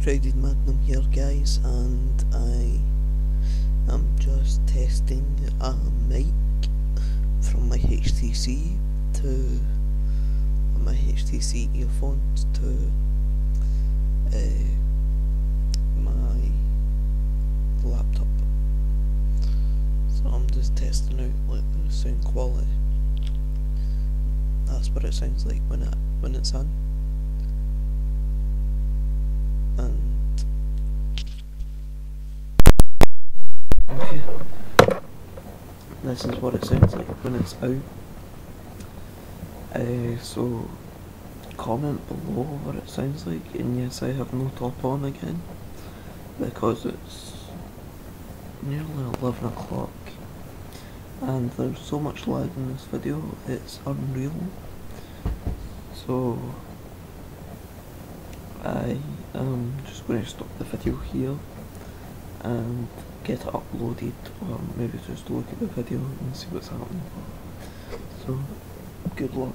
Crowded Magnum here, guys, and I am just testing a mic from my HTC to my HTC earphones to my laptop. So I'm just testing out like the sound quality. That's what it sounds like when it's on. And okay, this is what it sounds like when it's out. So comment below what it sounds like, and yes, I have no top on again because it's nearly 11 o'clock and there's so much lag in this video, it's unreal. So I am just going to stop the video here and get it uploaded, or maybe just look at the video and see what's happening. So good luck.